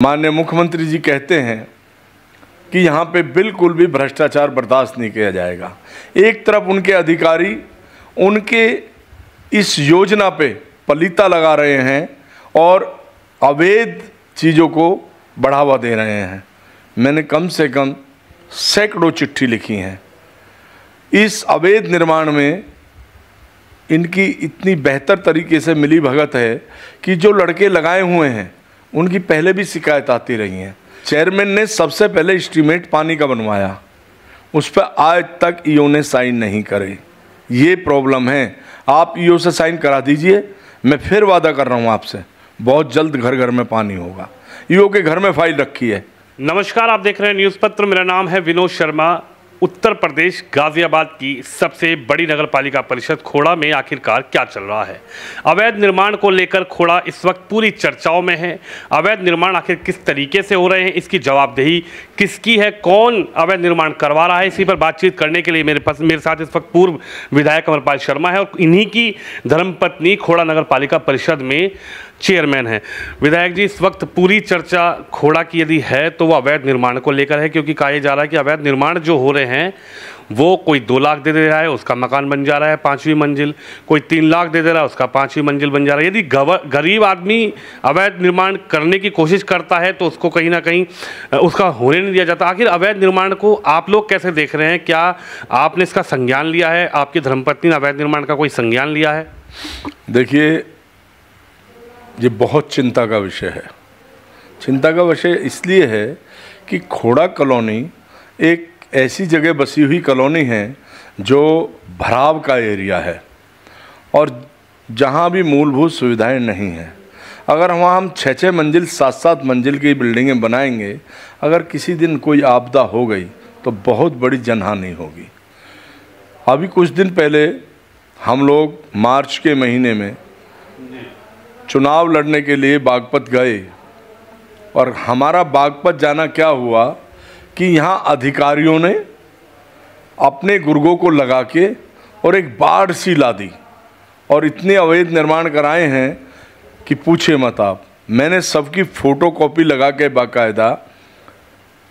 माननीय मुख्यमंत्री जी कहते हैं कि यहाँ पे बिल्कुल भी भ्रष्टाचार बर्दाश्त नहीं किया जाएगा। एक तरफ उनके अधिकारी उनके इस योजना पे पलीता लगा रहे हैं और अवैध चीज़ों को बढ़ावा दे रहे हैं। मैंने कम से कम सैकड़ों चिट्ठी लिखी हैं। इस अवैध निर्माण में इनकी इतनी बेहतर तरीके से मिली भगत है कि जो लड़के लगाए हुए हैं उनकी पहले भी शिकायत आती रही हैं। चेयरमैन ने सबसे पहले एस्टीमेट पानी का बनवाया, उस पर आज तक ईओ ने साइन नहीं करे। ये प्रॉब्लम है। आप ईओ से साइन करा दीजिए। मैं फिर वादा कर रहा हूँ आपसे, बहुत जल्द घर घर में पानी होगा। ईओ के घर में फाइल रखी है। नमस्कार, आप देख रहे हैं न्यूज़ पत्र। मेरा नाम है विनोद शर्मा। उत्तर प्रदेश गाजियाबाद की सबसे बड़ी नगर पालिका परिषद खोड़ा में आखिरकार क्या चल रहा है? अवैध निर्माण को लेकर खोड़ा इस वक्त पूरी चर्चाओं में है। अवैध निर्माण आखिर किस तरीके से हो रहे हैं, इसकी जवाबदेही किसकी है, कौन अवैध निर्माण करवा रहा है, इसी पर बातचीत करने के लिए मेरे साथ इस वक्त पूर्व विधायक अमरपाल शर्मा है और इन्हीं की धर्मपत्नी खोड़ा नगर पालिका परिषद में चेयरमैन है। विधायक जी, इस वक्त पूरी चर्चा खोड़ा की यदि है तो वो अवैध निर्माण को लेकर है, क्योंकि कहा जा रहा है कि अवैध निर्माण जो हो रहे हैं वो कोई 2 लाख दे रहा है, उसका मकान बन जा रहा है 5वीं मंजिल, कोई 3 लाख दे रहा है, उसका 5वीं मंजिल बन जा रहा है। यदि गरीब आदमी अवैध निर्माण करने की कोशिश करता है तो उसको कहीं ना कहीं उसका होने नहीं दिया जाता। आखिर अवैध निर्माण को आप लोग कैसे देख रहे हैं? क्या आपने इसका संज्ञान लिया है? आपकी धर्मपत्नी ने अवैध निर्माण का कोई संज्ञान लिया है? देखिए, ये बहुत चिंता का विषय है। चिंता का विषय इसलिए है कि खोड़ा कॉलोनी एक ऐसी जगह बसी हुई कॉलोनी है जो भराव का एरिया है और जहाँ भी मूलभूत सुविधाएं नहीं हैं। अगर वहाँ हम 6-6 मंजिल 7-7 मंजिल की बिल्डिंगें बनाएंगे, अगर किसी दिन कोई आपदा हो गई तो बहुत बड़ी जनहानि होगी। अभी कुछ दिन पहले हम लोग मार्च के महीने में चुनाव लड़ने के लिए बागपत गए और हमारा बागपत जाना क्या हुआ कि यहाँ अधिकारियों ने अपने गुर्गों को लगा के और एक बाढ़ सी ला दी और इतने अवैध निर्माण कराए हैं कि पूछे मत आप। मैंने सबकी फ़ोटोकॉपी लगा के बाकायदा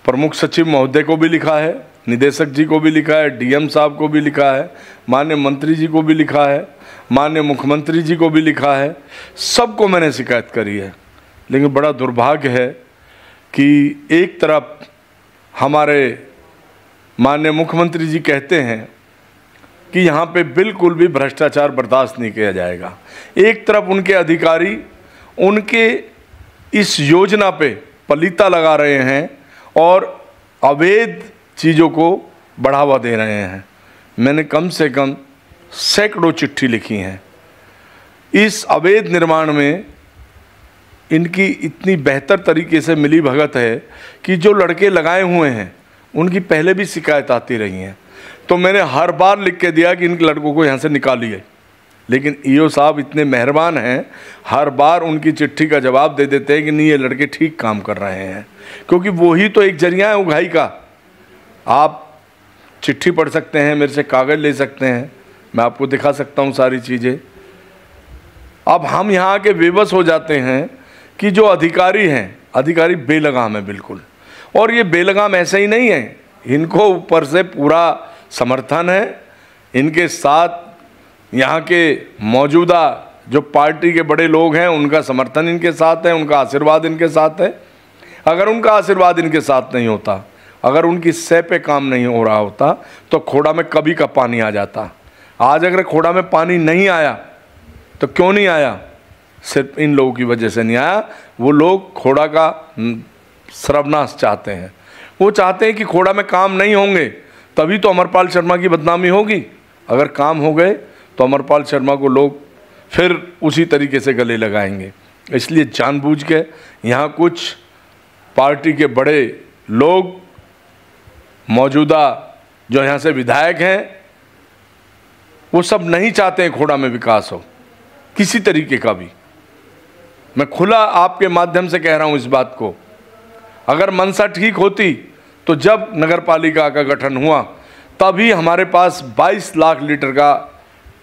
प्रमुख सचिव महोदय को भी लिखा है, निदेशक जी को भी लिखा है, डीएम साहब को भी लिखा है, माननीय मंत्री जी को भी लिखा है, माननीय मुख्यमंत्री जी को भी लिखा है। सबको मैंने शिकायत करी है। लेकिन बड़ा दुर्भाग्य है कि एक तरफ हमारे माननीय मुख्यमंत्री जी कहते हैं कि यहाँ पे बिल्कुल भी भ्रष्टाचार बर्दाश्त नहीं किया जाएगा। एक तरफ उनके अधिकारी उनके इस योजना पे पलीता लगा रहे हैं और अवैध चीज़ों को बढ़ावा दे रहे हैं। मैंने कम से कम सैकड़ों चिट्ठी लिखी हैं। इस अवैध निर्माण में इनकी इतनी बेहतर तरीके से मिली भगत है कि जो लड़के लगाए हुए हैं उनकी पहले भी शिकायत आती रही हैं। तो मैंने हर बार लिख के दिया कि इन लड़कों को यहाँ से निकालिए, लेकिन ईओ साहब इतने मेहरबान हैं, हर बार उनकी चिट्ठी का जवाब दे देते हैं कि नहीं, ये लड़के ठीक काम कर रहे हैं, क्योंकि वही तो एक जरिया है उगाही का। आप चिट्ठी पढ़ सकते हैं, मेरे से कागज़ ले सकते हैं, मैं आपको दिखा सकता हूँ सारी चीज़ें। अब हम यहाँ आके बेबस हो जाते हैं कि जो अधिकारी हैं, अधिकारी बेलगाम है बिल्कुल। और ये बेलगाम ऐसे ही नहीं है, इनको ऊपर से पूरा समर्थन है। इनके साथ यहाँ के मौजूदा जो पार्टी के बड़े लोग हैं उनका समर्थन इनके साथ है, उनका आशीर्वाद इनके साथ है। अगर उनका आशीर्वाद इनके साथ नहीं होता, अगर उनकी सह पे काम नहीं हो रहा होता तो खोड़ा में कभी का पानी आ जाता। आज अगर खोड़ा में पानी नहीं आया तो क्यों नहीं आया? सिर्फ इन लोगों की वजह से नहीं आया। वो लोग खोड़ा का सर्वनाश चाहते हैं। वो चाहते हैं कि खोड़ा में काम नहीं होंगे तभी तो अमरपाल शर्मा की बदनामी होगी। अगर काम हो गए तो अमरपाल शर्मा को लोग फिर उसी तरीके से गले लगाएंगे। इसलिए जानबूझ के यहाँ कुछ पार्टी के बड़े लोग मौजूदा जो यहाँ से विधायक हैं वो सब नहीं चाहते हैं खोड़ा में विकास हो किसी तरीके का भी। मैं खुला आपके माध्यम से कह रहा हूँ इस बात को। अगर मंशा ठीक होती तो जब नगर पालिका का गठन हुआ तभी हमारे पास 22 लाख लीटर का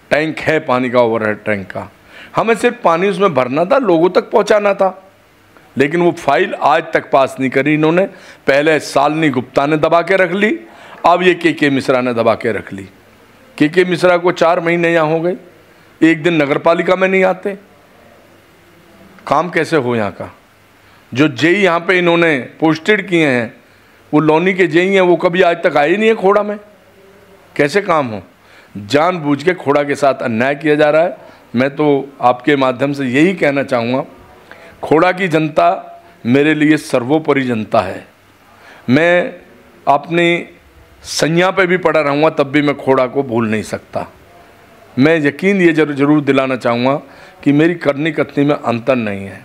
टैंक है, पानी का ओवरहेड टैंक का। हमें सिर्फ पानी उसमें भरना था, लोगों तक पहुंचाना था। लेकिन वो फाइल आज तक पास नहीं करी इन्होंने। पहले शालिनी गुप्ता ने दबा के रख ली, अब ये के मिश्रा ने दबा के रख ली। के मिश्रा को 4 महीने यहाँ हो गए, एक दिन नगर पालिका में नहीं आते। काम कैसे हो यहाँ का? जो जेई यहाँ पे इन्होंने पोस्टेड किए हैं, वो लौनी के जेई हैं, वो कभी आज तक आए ही नहीं है खोड़ा में। कैसे काम हो? जानबूझ के खोड़ा के साथ अन्याय किया जा रहा है। मैं तो आपके माध्यम से यही कहना चाहूँगा, खोड़ा की जनता मेरे लिए सर्वोपरि जनता है। मैं अपनी संज्ञा पे भी पड़ा रहूँगा तब भी मैं खोड़ा को भूल नहीं सकता। मैं यकीन ये जरूर दिलाना चाहूँगा कि मेरी करनी कथनी में अंतर नहीं है।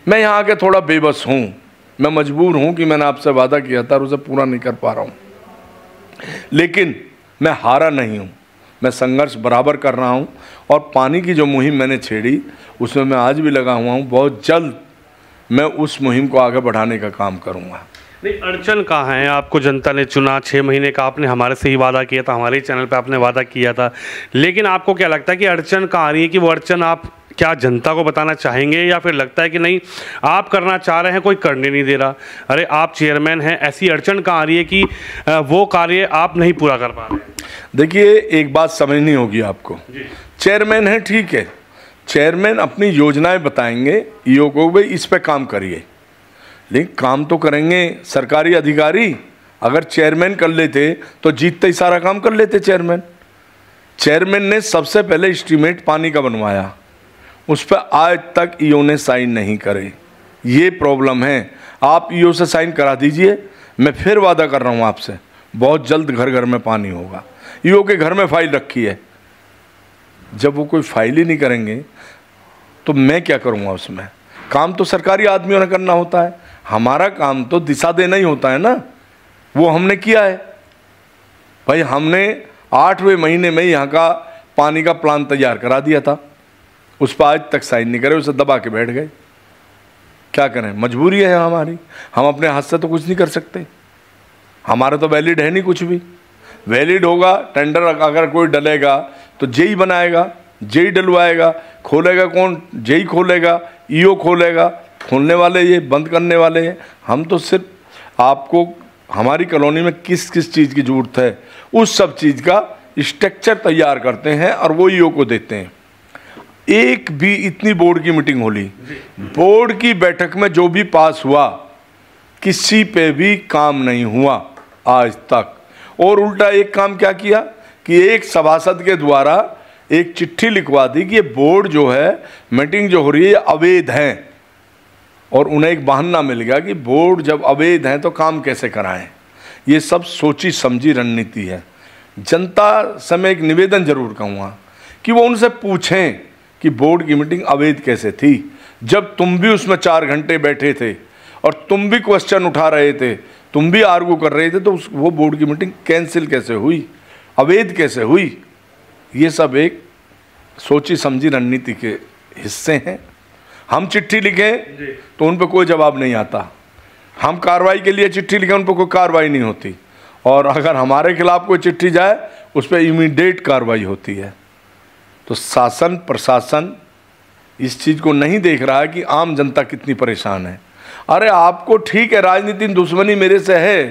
मैं यहाँ आके थोड़ा बेबस हूँ, मैं मजबूर हूँ कि मैंने आपसे वादा किया था और उसे पूरा नहीं कर पा रहा हूँ, लेकिन मैं हारा नहीं हूँ। मैं संघर्ष बराबर कर रहा हूँ और पानी की जो मुहिम मैंने छेड़ी उसमें मैं आज भी लगा हुआ हूँ। बहुत जल्द मैं उस मुहिम को आगे बढ़ाने का काम करूँगा। नहीं, अड़चन कहाँ है? आपको जनता ने चुना, 6 महीने का आपने हमारे से ही वादा किया था, हमारे चैनल पे आपने वादा किया था, लेकिन आपको क्या लगता है कि अड़चन कहाँ आ रही है? कि वो अड़चन आप क्या जनता को बताना चाहेंगे, या फिर लगता है कि नहीं आप करना चाह रहे हैं कोई करने नहीं दे रहा? अरे आप चेयरमैन हैं, ऐसी अड़चन कहाँ आ रही है कि वो कार्य आप नहीं पूरा कर पा रहे हैं? देखिए, एक बात समझनी होगी आपको। चेयरमैन है, ठीक है, चेयरमैन अपनी योजनाएं बताएंगे ईओ को, भाई इस पे काम करिए, लेकिन काम तो करेंगे सरकारी अधिकारी। अगर चेयरमैन कर लेते तो जीतते ही सारा काम कर लेते चेयरमैन ने सबसे पहले एस्टीमेट पानी का बनवाया, उस पर आज तक ईओ ने साइन नहीं करे। ये प्रॉब्लम है। आप ईओ से साइन करा दीजिए, मैं फिर वादा कर रहा हूँ आपसे, बहुत जल्द घर घर में पानी होगा। ईओ के घर में फाइल रखी है, जब वो कोई फाइल ही नहीं करेंगे तो मैं क्या करूँगा उसमें? काम तो सरकारी आदमियों ने करना होता है, हमारा काम तो दिशा देना ही होता है ना। वो हमने किया है भाई, हमने 8वें महीने में यहाँ का पानी का प्लान तैयार करा दिया था, उस पर आज तक साइन नहीं करे, उसे दबा के बैठ गए। क्या करें, मजबूरी है हमारी, हम अपने हाथ से तो कुछ नहीं कर सकते। हमारा तो वैलिड है नहीं कुछ भी। वैलिड होगा टेंडर, अगर कोई डलेगा तो जेई बनाएगा, जेई डलवाएगा, खोलेगा कौन? जेई खोलेगा, ईओ खोलेगा, खोलने वाले ये, बंद करने वाले हैं। हम तो सिर्फ आपको हमारी कॉलोनी में किस किस चीज़ की ज़रूरत है उस सब चीज़ का स्ट्रक्चर तैयार करते हैं और वो ईओ को देते हैं। एक भी इतनी बोर्ड की मीटिंग होली, बोर्ड की बैठक में जो भी पास हुआ, किसी पे भी काम नहीं हुआ आज तक। और उल्टा एक काम क्या किया कि एक सभासद के द्वारा एक चिट्ठी लिखवा दी कि ये बोर्ड जो है, मीटिंग जो हो रही है, अवैध है। और उन्हें एक बहाना मिल गया कि बोर्ड जब अवैध हैं तो काम कैसे कराएं। ये सब सोची समझी रणनीति है। जनता से मैं एक निवेदन जरूर कहूँगा कि वो उनसे पूछें कि बोर्ड की मीटिंग अवैध कैसे थी, जब तुम भी उसमें 4 घंटे बैठे थे और तुम भी क्वेश्चन उठा रहे थे, तुम भी आर्गू कर रहे थे, तो वो बोर्ड की मीटिंग कैंसिल कैसे हुई, अवैध कैसे हुई? ये सब एक सोची समझी रणनीति के हिस्से हैं। हम चिट्ठी लिखें तो उन पर कोई जवाब नहीं आता, हम कार्रवाई के लिए चिट्ठी लिखें, उन पर कोई कार्रवाई नहीं होती, और अगर हमारे खिलाफ कोई चिट्ठी जाए उस पर इमीडिएट कार्रवाई होती है। तो शासन प्रशासन इस चीज़ को नहीं देख रहा है कि आम जनता कितनी परेशान है। अरे आपको ठीक है राजनीतिक दुश्मनी मेरे से है,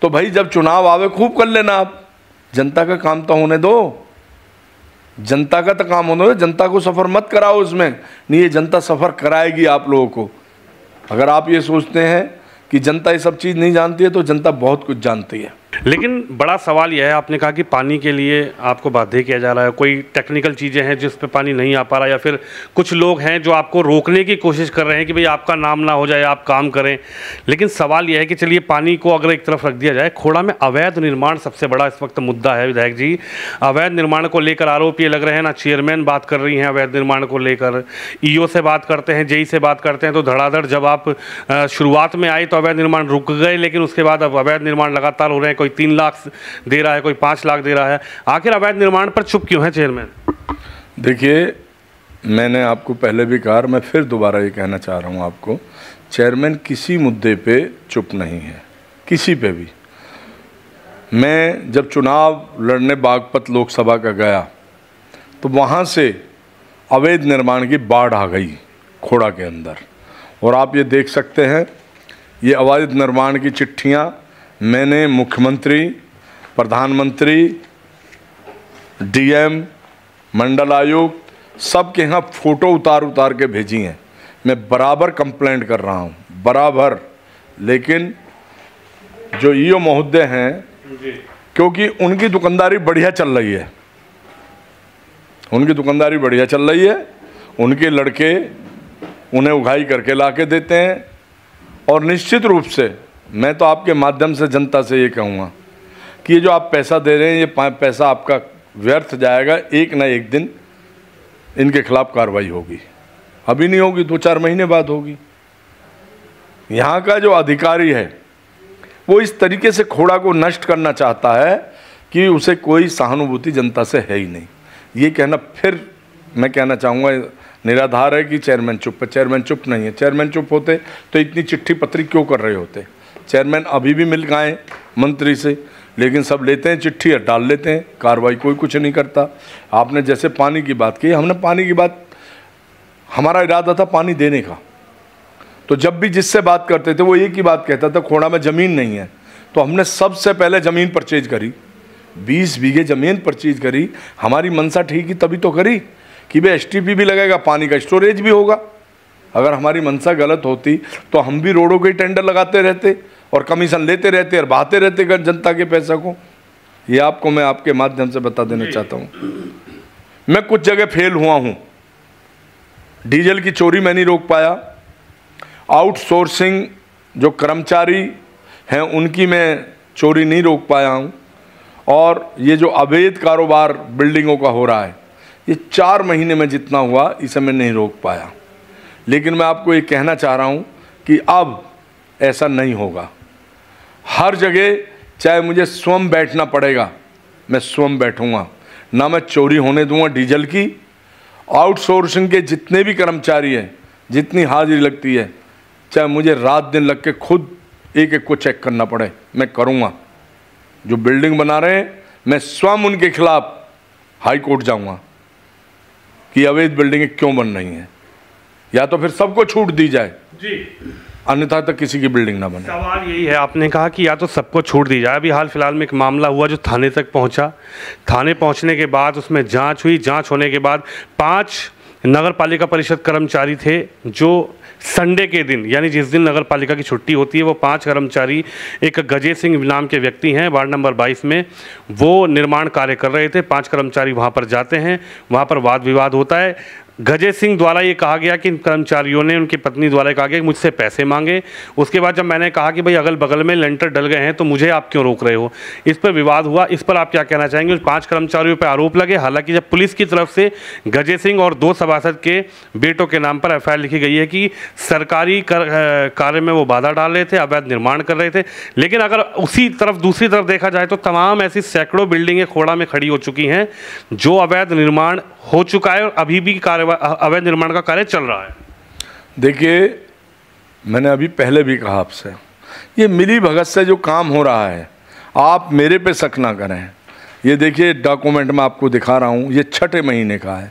तो भाई जब चुनाव आवे खूब कर लेना, आप जनता का काम तो होने दो, जनता का तो काम होने दो, जनता को सफ़र मत कराओ उसमें। नहीं, ये जनता सफ़र कराएगी आप लोगों को। अगर आप ये सोचते हैं कि जनता ये सब चीज़ नहीं जानती है, तो जनता बहुत कुछ जानती है। लेकिन बड़ा सवाल यह है, आपने कहा कि पानी के लिए आपको बाध्य किया जा रहा है, कोई टेक्निकल चीज़ें हैं जिस पे पानी नहीं आ पा रहा, या फिर कुछ लोग हैं जो आपको रोकने की कोशिश कर रहे हैं कि भाई आपका नाम ना हो जाए, आप काम करें। लेकिन सवाल यह है कि चलिए पानी को अगर एक तरफ रख दिया जाए, खोड़ा में अवैध निर्माण सबसे बड़ा इस वक्त मुद्दा है। विधायक जी, अवैध निर्माण को लेकर आरोप ये लग रहे हैं ना, चेयरमैन बात कर रही हैं अवैध निर्माण को लेकर, ईओ से बात करते हैं, जेई से बात करते हैं, तो धड़ाधड़ जब आप शुरुआत में आए तो अवैध निर्माण रुक गए, लेकिन उसके बाद अब अवैध निर्माण लगातार हो रहे हैं। कोई 3 लाख दे रहा है, कोई 5 लाख दे रहा है। आखिर अवैध निर्माण पर चुप क्यों है चेयरमैन? देखिए, मैंने आपको पहले भी कहा, मैं फिर दोबारा ये कहना चाह रहा हूँ आपको, चेयरमैन किसी मुद्दे पे चुप नहीं है, किसी पे भी। मैं जब चुनाव लड़ने बागपत लोकसभा का गया तो वहाँ से अवैध निर्माण की बाढ़ आ गई खोड़ा के अंदर, और आप ये देख सकते हैं, ये अवैध निर्माण की चिट्ठियाँ मैंने मुख्यमंत्री, प्रधानमंत्री, डीएम, मंडल आयुक्त सबके यहाँ फ़ोटो उतार के भेजी हैं। मैं बराबर कंप्लेंट कर रहा हूँ, बराबर। लेकिन जो ईओ महोदय हैं, क्योंकि उनकी दुकानदारी बढ़िया चल रही है, उनकी दुकानदारी बढ़िया चल रही है, उनके लड़के उन्हें उघाई करके ला के देते हैं। और निश्चित रूप से मैं तो आपके माध्यम से जनता से ये कहूँगा कि ये जो आप पैसा दे रहे हैं, ये पैसा आपका व्यर्थ जाएगा। एक ना एक दिन इनके खिलाफ कार्रवाई होगी। अभी नहीं होगी, 2-4 महीने बाद होगी। यहाँ का जो अधिकारी है वो इस तरीके से खोड़ा को नष्ट करना चाहता है कि उसे कोई सहानुभूति जनता से है ही नहीं। ये कहना, फिर मैं कहना चाहूँगा, निराधार है कि चेयरमैन चुप है। चेयरमैन चुप नहीं है। चेयरमैन चुप होते तो इतनी चिट्ठी पत्री क्यों कर रहे होते। चेयरमैन अभी भी मिल गए मंत्री से, लेकिन सब लेते हैं चिट्ठी और डाल लेते हैं, कार्रवाई कोई कुछ नहीं करता। आपने जैसे पानी की बात की, हमने पानी की बात, हमारा इरादा था पानी देने का, तो जब भी जिससे बात करते थे वो एक ही बात कहता था, खोड़ा में ज़मीन नहीं है। तो हमने सबसे पहले ज़मीन परचेज करी, 20 बीघे ज़मीन परचेज करी। हमारी मनसा ठीक ही तभी तो करी कि भाई एसटीपी भी लगेगा, पानी का स्टोरेज भी होगा। अगर हमारी मनसा गलत होती तो हम भी रोडों के टेंडर लगाते रहते और कमीशन लेते रहते और बहाते रहते जनता के पैसा को। ये आपको मैं आपके माध्यम से बता देना चाहता हूँ। मैं कुछ जगह फेल हुआ हूँ। डीजल की चोरी मैं नहीं रोक पाया, आउटसोर्सिंग जो कर्मचारी हैं उनकी मैं चोरी नहीं रोक पाया हूँ, और ये जो अवैध कारोबार बिल्डिंगों का हो रहा है, ये 4 महीने में जितना हुआ इसे मैं नहीं रोक पाया। लेकिन मैं आपको ये कहना चाह रहा हूँ कि अब ऐसा नहीं होगा। हर जगह चाहे मुझे स्वयं बैठना पड़ेगा, मैं स्वयं बैठूँगा, ना मैं चोरी होने दूँगा डीजल की। आउटसोर्सिंग के जितने भी कर्मचारी हैं, जितनी हाजिरी लगती है, चाहे मुझे रात दिन लग के खुद एक एक को चेक करना पड़े, मैं करूँगा। जो बिल्डिंग बना रहे हैं, मैं स्वयं उनके खिलाफ हाई कोर्ट जाऊँगा कि अवैध बिल्डिंगें क्यों बन रही हैं, या तो फिर सबको छूट दी जाए जी, अन्यथा तक किसी की बिल्डिंग ना बने। सवाल यही है, आपने कहा कि या तो सबको छूट दी जाए। अभी हाल फिलहाल में एक मामला हुआ जो थाने तक पहुंचा। थाने पहुंचने के बाद उसमें जांच हुई। जांच होने के बाद 5 नगर पालिका परिषद कर्मचारी थे जो संडे के दिन, यानी जिस दिन नगर पालिका की छुट्टी होती है, वो 5 कर्मचारी, एक गजे सिंह नाम के व्यक्ति हैं, वार्ड नंबर 22 में, वो निर्माण कार्य कर रहे थे। 5 कर्मचारी वहाँ पर जाते हैं, वहाँ पर वाद विवाद होता है। गजे सिंह द्वारा ये कहा गया कि इन कर्मचारियों ने, उनकी पत्नी द्वारा कहा गया कि मुझसे पैसे मांगे। उसके बाद जब मैंने कहा कि भाई अगल बगल में लेंटर डल गए हैं तो मुझे आप क्यों रोक रहे हो, इस पर विवाद हुआ। इस पर आप क्या कहना चाहेंगे। उस 5 कर्मचारियों पर आरोप लगे। हालांकि जब पुलिस की तरफ से गजे सिंह और 2 सभासद के बेटों के नाम पर FIR लिखी गई है कि सरकारी कार्य में वो बाधा डाल रहे थे, अवैध निर्माण कर रहे थे। लेकिन अगर उसी तरफ, दूसरी तरफ देखा जाए तो तमाम ऐसी सैकड़ों बिल्डिंगें खोड़ा में खड़ी हो चुकी हैं जो अवैध निर्माण हो चुका है और अभी भी अवैध निर्माण का कार्य चल रहा है। देखिए, मैंने अभी पहले भी कहा आपसे, ये मिली भगत से जो काम हो रहा है, आप मेरे पे शक ना करें। ये देखिए डॉक्यूमेंट मैं आपको दिखा रहा हूँ, ये 6ठे महीने का है।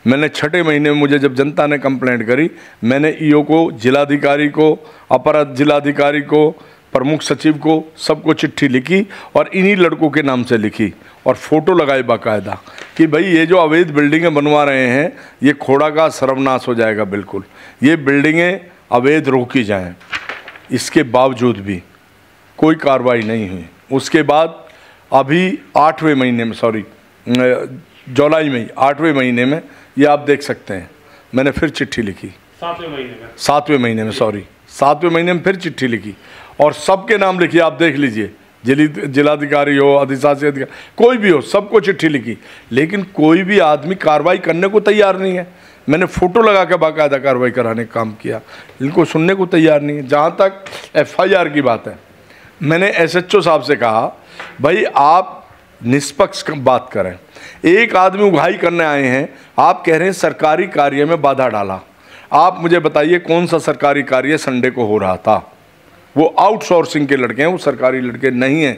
मैंने 6ठे महीने में, मुझे जब जनता ने कंप्लेंट करी, मैंने ईओ को, जिलाधिकारी को, अपर जिलाधिकारी को, प्रमुख सचिव को, सबको चिट्ठी लिखी और इन्हीं लड़कों के नाम से लिखी और फ़ोटो लगाई बाकायदा कि भाई ये जो अवैध बिल्डिंगें बनवा रहे हैं, ये खोड़ा का सर्वनाश हो जाएगा। बिल्कुल ये बिल्डिंगें अवैध रोकी जाएं। इसके बावजूद भी कोई कार्रवाई नहीं हुई। उसके बाद अभी 8वें महीने में, जुलाई में, 8वें महीने में, ये आप देख सकते हैं, मैंने फिर चिट्ठी लिखी। 7वें महीने में 7वें महीने में फिर चिट्ठी लिखी और सबके नाम लिखी। आप देख लीजिए, जिलाधिकारी हो, अधिशासी अधिकारी, कोई भी हो, सबको चिट्ठी लिखी। लेकिन कोई भी आदमी कार्रवाई करने को तैयार नहीं है। मैंने फ़ोटो लगा के बाकायदा कार्रवाई कराने का काम किया, इनको सुनने को तैयार नहीं है। जहाँ तक FIR की बात है, मैंने SHO साहब से कहा, भाई आप निष्पक्ष बात करें। एक आदमी उघाई करने आए हैं, आप कह रहे हैं सरकारी कार्य में बाधा डाला। आप मुझे बताइए कौन सा सरकारी कार्य संडे को हो रहा था। वो आउटसोर्सिंग के लड़के हैं, वो सरकारी लड़के नहीं हैं।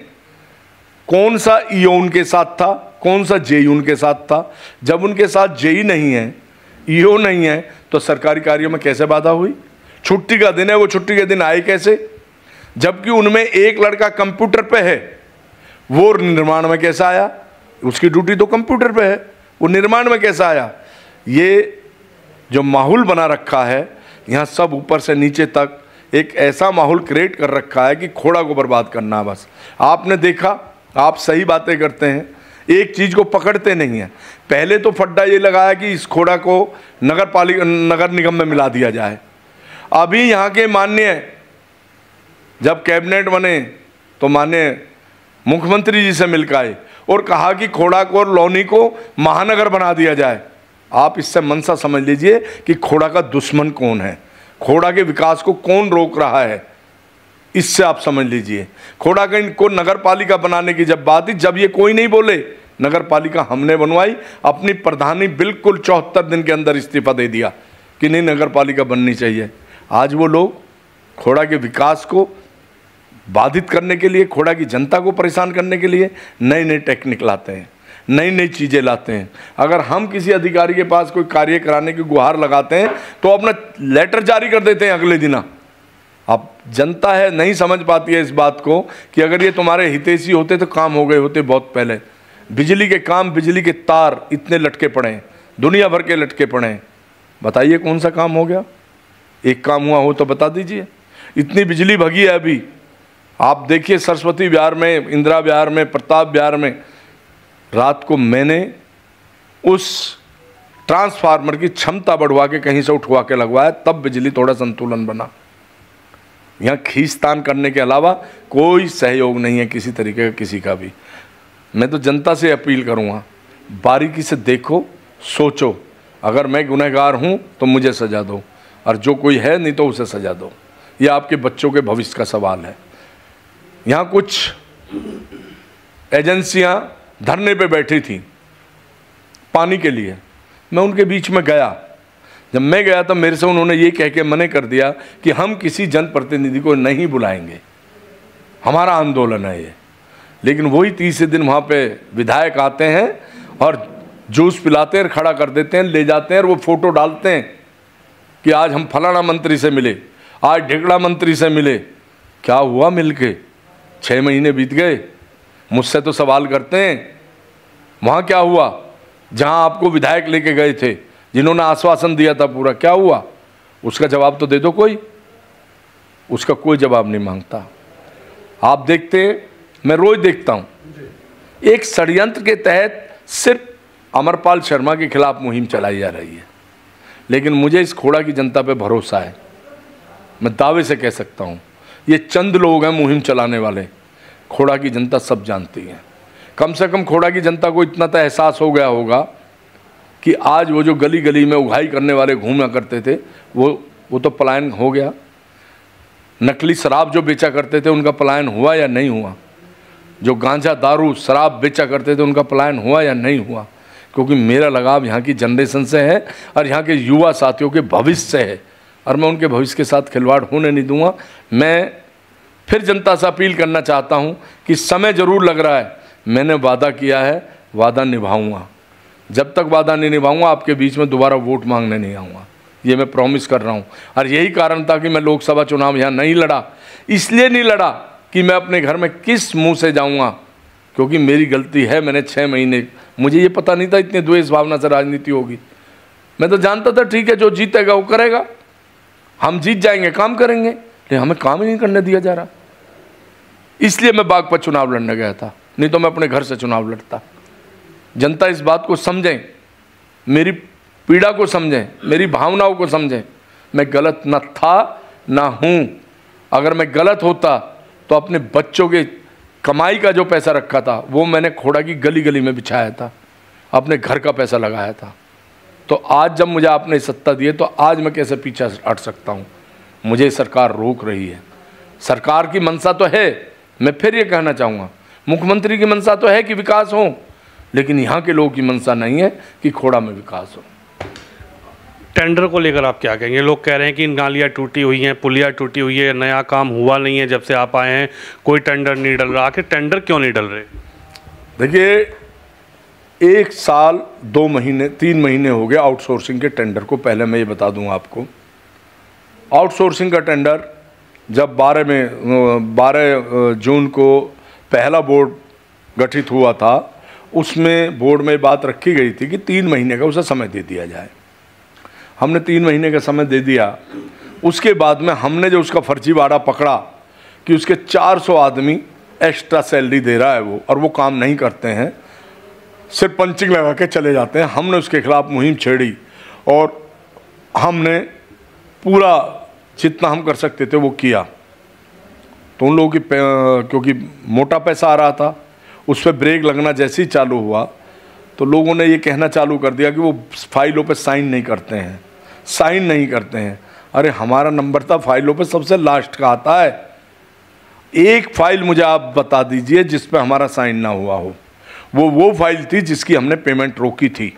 कौन सा ईओ उनके साथ था, कौन सा जेई उनके साथ था। जब उनके साथ जेई नहीं है, ईओ नहीं है, तो सरकारी कार्यों में कैसे बाधा हुई। छुट्टी का दिन है, वो छुट्टी के दिन आए कैसे? जबकि उनमें एक लड़का कंप्यूटर पे है, वो निर्माण में कैसा आया? उसकी ड्यूटी तो कंप्यूटर पे है, वो निर्माण में कैसा आया? ये जो माहौल बना रखा है यहाँ, सब ऊपर से नीचे तक एक ऐसा माहौल क्रिएट कर रखा है कि खोड़ा को बर्बाद करना है बस। आपने देखा, आप सही बातें करते हैं, एक चीज़ को पकड़ते नहीं हैं। पहले तो फड्डा ये लगाया कि इस खोड़ा को नगर निगम में मिला दिया जाए। अभी यहाँ के माननीय जब कैबिनेट बने तो माननीय मुख्यमंत्री जी से मिलकर आए और कहा कि खोड़ा को और लौनी को महानगर बना दिया जाए। आप इससे मनसा समझ लीजिए कि खोड़ा का दुश्मन कौन है, खोड़ा के विकास को कौन रोक रहा है, इससे आप समझ लीजिए। खोड़ा का इनको नगर पालिका बनाने की जब बात थी, जब ये कोई नहीं बोले, नगर पालिका हमने बनवाई। अपनी प्रधानी बिल्कुल 74 दिन के अंदर इस्तीफा दे दिया कि नहीं, नगर पालिका बननी चाहिए। आज वो लोग खोड़ा के विकास को बाधित करने के लिए, खोड़ा की जनता को परेशान करने के लिए नई नई टेक्निक लाते हैं, नई नई चीज़ें लाते हैं। अगर हम किसी अधिकारी के पास कोई कार्य कराने की गुहार लगाते हैं तो अपना लेटर जारी कर देते हैं अगले दिन। अब जनता है नहीं समझ पाती है इस बात को कि अगर ये तुम्हारे हितैषी होते तो काम हो गए होते बहुत पहले। बिजली के काम, बिजली के तार इतने लटके पड़े हैं, दुनिया भर के लटके पड़े हैं, बताइए कौन सा काम हो गया? एक काम हुआ हो तो बता दीजिए। इतनी बिजली भगी है अभी, आप देखिए सरस्वती विहार में, इंदिरा विहार में, प्रताप विहार में, रात को मैंने उस ट्रांसफार्मर की क्षमता बढ़वा के कहीं से उठवा के लगवाया, तब बिजली थोड़ा संतुलन बना। यहाँ खींचतान करने के अलावा कोई सहयोग नहीं है किसी तरीके का, किसी का भी। मैं तो जनता से अपील करूँगा, बारीकी से देखो, सोचो, अगर मैं गुनहगार हूँ तो मुझे सजा दो, और जो कोई है नहीं तो उसे सजा दो। ये आपके बच्चों के भविष्य का सवाल है। यहाँ कुछ एजेंसियाँ धरने पे बैठी थी पानी के लिए, मैं उनके बीच में गया। जब मैं गया तो मेरे से उन्होंने ये कह के मना कर दिया कि हम किसी जनप्रतिनिधि को नहीं बुलाएंगे, हमारा आंदोलन है ये। लेकिन वही तीसरे दिन वहाँ पे विधायक आते हैं और जूस पिलाते हैं, खड़ा कर देते हैं, ले जाते हैं और वो फोटो डालते हैं कि आज हम फलाना मंत्री से मिले, आज ढिकड़ा मंत्री से मिले। क्या हुआ मिलके? 6 महीने बीत गए, मुझसे तो सवाल करते हैं वहाँ क्या हुआ जहाँ आपको विधायक लेके गए थे, जिन्होंने आश्वासन दिया था पूरा, क्या हुआ? उसका जवाब तो दे दो कोई। उसका कोई जवाब नहीं मांगता। आप देखते हैं, मैं रोज देखता हूँ, एक षड्यंत्र के तहत सिर्फ अमरपाल शर्मा के खिलाफ मुहिम चलाई जा रही है। लेकिन मुझे इस खोड़ा की जनता पे भरोसा है, मैं दावे से कह सकता हूँ ये चंद लोग हैं मुहिम चलाने वाले, खोड़ा की जनता सब जानती है। कम से कम खोड़ा की जनता को इतना तो एहसास हो गया होगा कि आज वो जो गली गली में उघाई करने वाले घूमा करते थे वो तो पलायन हो गया। नकली शराब जो बेचा करते थे उनका पलायन हुआ या नहीं हुआ? जो गांजा दारू शराब बेचा करते थे उनका पलायन हुआ या नहीं हुआ? क्योंकि मेरा लगाव यहाँ की जनरेशन से है और यहाँ के युवा साथियों के भविष्य से है, और मैं उनके भविष्य के साथ खिलवाड़ होने नहीं दूंगा। मैं फिर जनता से अपील करना चाहता हूँ कि समय ज़रूर लग रहा है, मैंने वादा किया है, वादा निभाऊंगा। जब तक वादा नहीं निभाऊंगा आपके बीच में दोबारा वोट मांगने नहीं आऊँगा, ये मैं प्रॉमिस कर रहा हूँ। और यही कारण था कि मैं लोकसभा चुनाव यहाँ नहीं लड़ा। इसलिए नहीं लड़ा कि मैं अपने घर में किस मुंह से जाऊँगा, क्योंकि मेरी गलती है। मैंने 6 महीने, मुझे ये पता नहीं था इतने द्वेष भावना से राजनीति होगी। मैं तो जानता था ठीक है जो जीतेगा वो करेगा, हम जीत जाएंगे, काम करेंगे, लेकिन हमें काम ही नहीं करने दिया जा रहा। इसलिए मैं बागपत चुनाव लड़ने गया था, नहीं तो मैं अपने घर से चुनाव लड़ता। जनता इस बात को समझें, मेरी पीड़ा को समझें, मेरी भावनाओं को समझें। मैं गलत न था ना हूँ। अगर मैं गलत होता तो अपने बच्चों के कमाई का जो पैसा रखा था वो मैंने खोड़ा की गली गली में बिछाया था, अपने घर का पैसा लगाया था। तो आज जब मुझे आपने सत्ता दी है तो आज मैं कैसे पीछे हट सकता हूँ? मुझे सरकार रोक रही है। सरकार की मंशा तो है, मैं फिर ये कहना चाहूँगा, मुख्यमंत्री की मंशा तो है कि विकास हो, लेकिन यहाँ के लोगों की मंशा नहीं है कि खोड़ा में विकास हो। टेंडर को लेकर आप क्या कहेंगे? लोग कह रहे हैं कि नालियाँ टूटी हुई हैं, पुलिया टूटी हुई है, नया काम हुआ नहीं है जब से आप आए हैं, कोई टेंडर नहीं डल रहा। आखिर टेंडर क्यों नहीं डल रहे? देखिए, 1 साल 2 महीने 3 महीने हो गए आउटसोर्सिंग के टेंडर को। पहले मैं ये बता दूं आपको, आउटसोर्सिंग का टेंडर जब 12 जून को पहला बोर्ड गठित हुआ था, उसमें बोर्ड में बात रखी गई थी कि 3 महीने का उसे समय दे दिया जाए। हमने 3 महीने का समय दे दिया। उसके बाद में हमने जो उसका फर्जीवाड़ा पकड़ा कि उसके 400 आदमी एक्स्ट्रा सैलरी दे रहा है वो, और वो काम नहीं करते हैं, सिर्फ पंचिंग लगा के चले जाते हैं। हमने उसके खिलाफ मुहिम छेड़ी और हमने पूरा जितना हम कर सकते थे वो किया। तो उन लोगों की क्योंकि मोटा पैसा आ रहा था, उस पर ब्रेक लगना जैसे ही चालू हुआ तो लोगों ने ये कहना चालू कर दिया कि वो फाइलों पे साइन नहीं करते हैं, साइन नहीं करते हैं। अरे हमारा नंबर था फाइलों पे सबसे लास्ट का आता है। एक फाइल मुझे आप बता दीजिए जिस पे हमारा साइन ना हुआ हो। वो फाइल थी जिसकी हमने पेमेंट रोकी थी,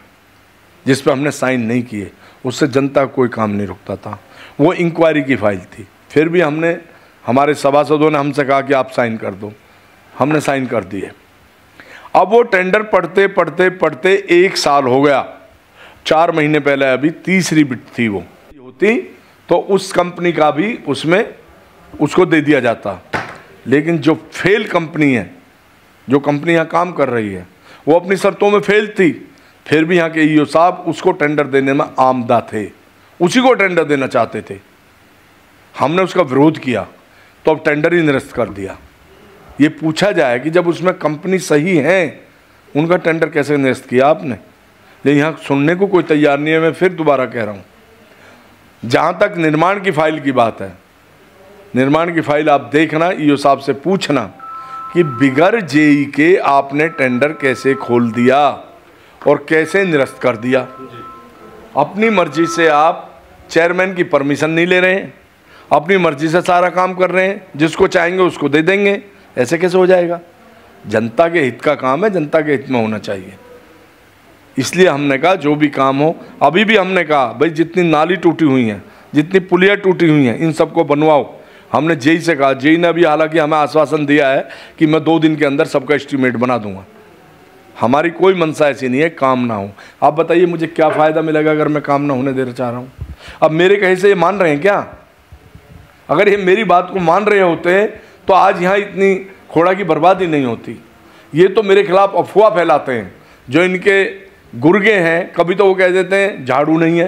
जिस पे हमने साइन नहीं किए। उससे जनता का कोई काम नहीं रुकता था। वो इंक्वायरी की फाइल थी। फिर भी हमारे सभासदों ने हमसे कहा कि आप साइन कर दो, हमने साइन कर दिए। अब वो टेंडर पढ़ते पढ़ते पढ़ते 1 साल हो गया। 4 महीने पहले अभी तीसरी बिट थी वो होती तो उस कंपनी का भी उसमें उसको दे दिया जाता। लेकिन जो फेल कंपनी है, जो कंपनी यहाँ काम कर रही है, वो अपनी शर्तों में फेल थी। फिर भी यहाँ के ईओ साहब उसको टेंडर देने में आमदा थे, उसी को टेंडर देना चाहते थे। हमने उसका विरोध किया तो अब टेंडर ही निरस्त कर दिया। ये पूछा जाए कि जब उसमें कंपनी सही है उनका टेंडर कैसे निरस्त किया आपने? लेकिन यहाँ सुनने को कोई तैयार नहीं है। मैं फिर दोबारा कह रहा हूँ, जहाँ तक निर्माण की फाइल की बात है, निर्माण की फाइल आप देखना, ईओ साहब से पूछना कि बिगर जेई के आपने टेंडर कैसे खोल दिया और कैसे निरस्त कर दिया। अपनी मर्जी से आप चेयरमैन की परमिशन नहीं ले रहे हैं, अपनी मर्जी से सारा काम कर रहे हैं, जिसको चाहेंगे उसको दे देंगे। ऐसे कैसे हो जाएगा? जनता के हित का काम है, जनता के हित में होना चाहिए। इसलिए हमने कहा जो भी काम हो, अभी भी हमने कहा भाई जितनी नाली टूटी हुई हैं, जितनी पुलिया टूटी हुई हैं, इन सबको बनवाओ। हमने जेई से कहा, जेई ने भी हालांकि हमें आश्वासन दिया है कि मैं 2 दिन के अंदर सबका एस्टीमेट बना दूंगा। हमारी कोई मंशा ऐसी नहीं है काम ना हो। आप बताइए मुझे क्या फ़ायदा मिलेगा अगर मैं काम ना होने देना चाह रहा हूँ? अब मेरे कहे से ये मान रहे हैं क्या? अगर ये मेरी बात को मान रहे होते तो आज यहाँ इतनी खोड़ा की बर्बादी नहीं होती। ये तो मेरे खिलाफ अफवाह फैलाते हैं जो इनके गुर्गे हैं। कभी तो वो कह देते हैं झाड़ू नहीं है,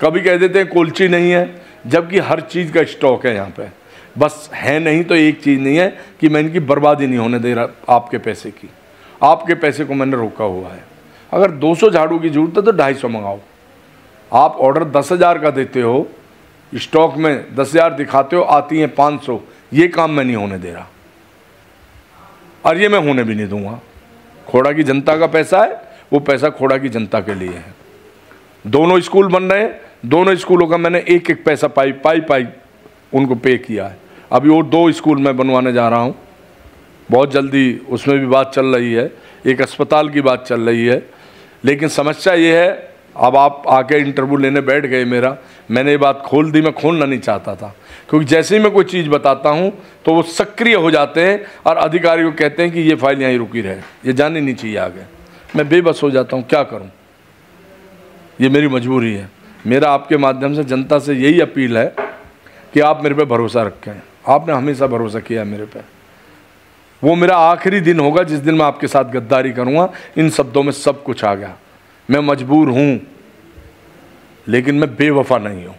कभी कह देते हैं कोलची नहीं है, जबकि हर चीज़ का स्टॉक है यहाँ पे। बस है नहीं तो एक चीज़ नहीं है कि मैं इनकी बर्बादी नहीं होने दे रहा। आपके पैसे की, आपके पैसे को मैंने रोका हुआ है। अगर 200 झाड़ू की जरूरत है तो 250 मंगाओ। आप ऑर्डर 10,000 का देते हो, स्टॉक में 10,000 दिखाते हो, आती हैं 500। ये काम मैं नहीं होने दे रहा और ये मैं होने भी नहीं दूंगा। खोड़ा की जनता का पैसा है, वो पैसा खोड़ा की जनता के लिए है। दोनों स्कूल बन रहे हैं, दोनों स्कूलों का मैंने एक एक पैसा पाई उनको पे किया है। अभी और 2 स्कूल मैं बनवाने जा रहा हूँ, बहुत जल्दी उसमें भी बात चल रही है। एक अस्पताल की बात चल रही है। लेकिन समस्या ये है, अब आप आके इंटरव्यू लेने बैठ गए मेरा, मैंने ये बात खोल दी। मैं खोलना नहीं चाहता था, क्योंकि जैसे ही मैं कोई चीज़ बताता हूँ तो वो सक्रिय हो जाते हैं और अधिकारी को कहते हैं कि ये फाइल यहीं रुकी रहे, ये जानी नहीं चाहिए आगे। मैं बेबस हो जाता हूँ, क्या करूँ? ये मेरी मजबूरी है। मेरा आपके माध्यम से जनता से यही अपील है कि आप मेरे पे भरोसा रखें। आपने हमेशा भरोसा किया मेरे पे। वो मेरा आखिरी दिन होगा जिस दिन मैं आपके साथ गद्दारी करूँगा। इन शब्दों में सब कुछ आ गया। मैं मजबूर हूँ, लेकिन मैं बेवफा नहीं हूँ।